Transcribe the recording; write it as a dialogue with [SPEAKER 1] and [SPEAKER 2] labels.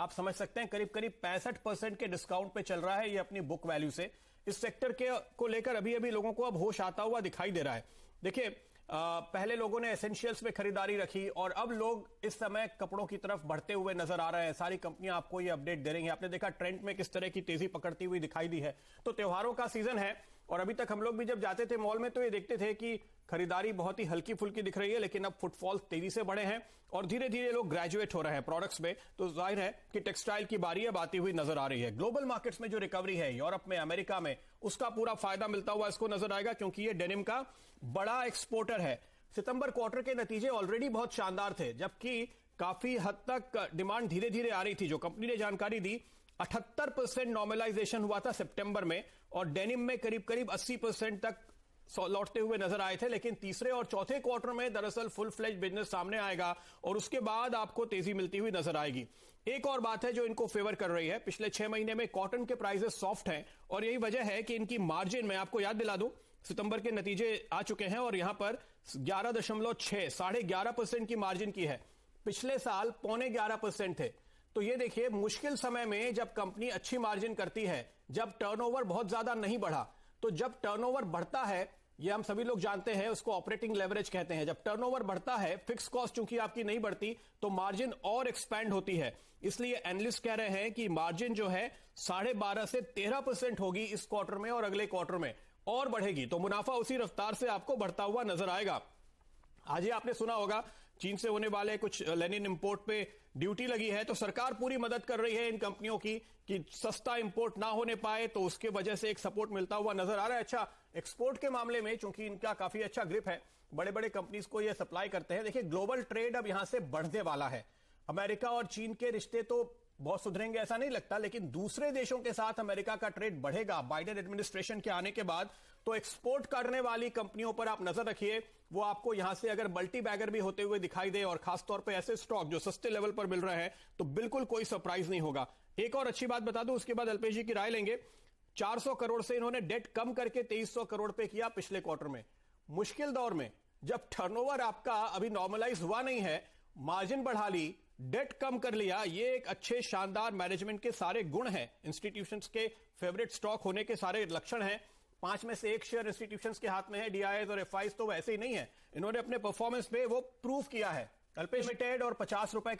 [SPEAKER 1] आप समझ सकते हैं करीब करीब 65% के डिस्काउंट पे चल रहा है ये अपनी बुक वैल्यू से। इस सेक्टर के को लेकर अभी अभी लोगों को अब होश आता हुआ दिखाई दे रहा है। देखिए पहले लोगों ने एसेंशियल्स में खरीदारी रखी और अब लोग इस समय कपड़ों की तरफ बढ़ते हुए नजर आ रहे हैं। सारी कंपनियां आपको ये अपडेट दे रही हैं। आपने देखा ट्रेंड में किस तरह की तेजी पकड़ती हुई दिखाई दी है। तो त्योहारों का सीजन है और अभी तक हम लोग भी जब जाते थे मॉल में तो ये देखते थे कि खरीदारी बहुत ही हल्की फुल्की दिख रही है, लेकिन अब फुटफॉल तेजी से बढ़े हैं और धीरे धीरे लोग ग्रेजुएट हो रहे हैं प्रोडक्ट्स में। तो जाहिर है कि टेक्सटाइल की बारी अब आती हुई नजर आ रही है। ग्लोबल मार्केट्स में जो रिकवरी है यूरोप में, अमेरिका में, उसका पूरा फायदा मिलता हुआ इसको नजर आएगा क्योंकि ये डेनिम का बड़ा एक्सपोर्टर है। सितंबर क्वार्टर के नतीजे ऑलरेडी बहुत शानदार थे, जबकि काफी हद तक डिमांड धीरे धीरे आ रही थी। जो कंपनी ने जानकारी दी 78% नॉर्मलाइजेशन हुआ था सितंबर में और डेनिम में करीब करीब 80% तक लौटते हुए नजर आए थे। लेकिन तीसरे और चौथे क्वार्टर में दरअसल फुल फ्लेज बिजनेस सामने आएगा और उसके बाद आपको तेजी मिलती हुई नजर आएगी। एक और बात है जो इनको फेवर कर रही है, पिछले 6 महीने में कॉटन के प्राइसेस सॉफ्ट हैं और यही वजह है कि इनकी मार्जिन, मैं आपको याद दिला दूं, सितंबर के नतीजे आ चुके हैं और यहां पर 11.6 11.5% की मार्जिन की है। पिछले साल 11.25% थे। तो ये देखिए मुश्किल समय में जब कंपनी अच्छी मार्जिन करती है, जब टर्नओवर बहुत ज्यादा नहीं बढ़ा, तो जब टर्नओवर बढ़ता है, ये हम सभी लोग जानते हैं, उसको ऑपरेटिंग लेवरेज कहते हैं। जब टर्नओवर बढ़ता है, फिक्स कॉस्ट चूंकि आपकी नहीं बढ़ती, तो मार्जिन और एक्सपैंड होती है। इसलिए एनालिस्ट कह रहे हैं कि मार्जिन जो है 12.5 से 13% होगी इस क्वार्टर में और अगले क्वार्टर में और बढ़ेगी। तो मुनाफा उसी रफ्तार से आपको बढ़ता हुआ नजर आएगा। आज ही आपने सुना होगा चीन से होने वाले कुछ लेनिन इंपोर्ट पे ड्यूटी लगी है, तो सरकार पूरी मदद कर रही है इन कंपनियों की कि सस्ता इंपोर्ट ना होने पाए, तो उसके वजह से एक सपोर्ट मिलता हुआ नजर आ रहा है। अच्छा, एक्सपोर्ट के मामले में चूंकि इनका काफी अच्छा ग्रिप है, बड़े बड़े कंपनीज को ये सप्लाई करते हैं। देखिए ग्लोबल ट्रेड अब यहां से बढ़ने वाला है। अमेरिका और चीन के रिश्ते तो बहुत सुधरेंगे ऐसा नहीं लगता, लेकिन दूसरे देशों के साथ अमेरिका का ट्रेड बढ़ेगा बाइडेन एडमिनिस्ट्रेशन के आने के बाद। तो एक्सपोर्ट करने वाली कंपनियों पर आप नजर रखिए, वो आपको यहां से अगर मल्टी बैगर भी होते हुए दिखाई दे और खासतौर पे ऐसे स्टॉक जो सस्ते लेवल पर मिल रहे हैं, तो बिल्कुल कोई सरप्राइज नहीं होगा। एक और अच्छी बात बता दूं, उसके बाद अल्पेश जी की राय लेंगे। 400 करोड़ से इन्होंने डेट कम करके 2300 करोड़ पे किया पिछले क्वार्टर में। मुश्किल दौर में जब टर्नओवर आपका अभी नॉर्मलाइज हुआ नहीं है, मार्जिन बढ़ा ली, डेट कम कर लिया, ये एक अच्छे शानदार मैनेजमेंट के सारे गुण हैं। इंस्टीट्यूशंस के फेवरेट स्टॉक होने के सारे लक्षण हैं। 5 में से 1 शेयर इंस्टीट्यूशंस के हाथ में है, डीआईआईज और एफआईज तो वैसे ही नहीं है। इन्होंने अपने परफॉर्मेंस पे वो प्रूव किया है। अल्पेश लिमिटेड और 50 रुपए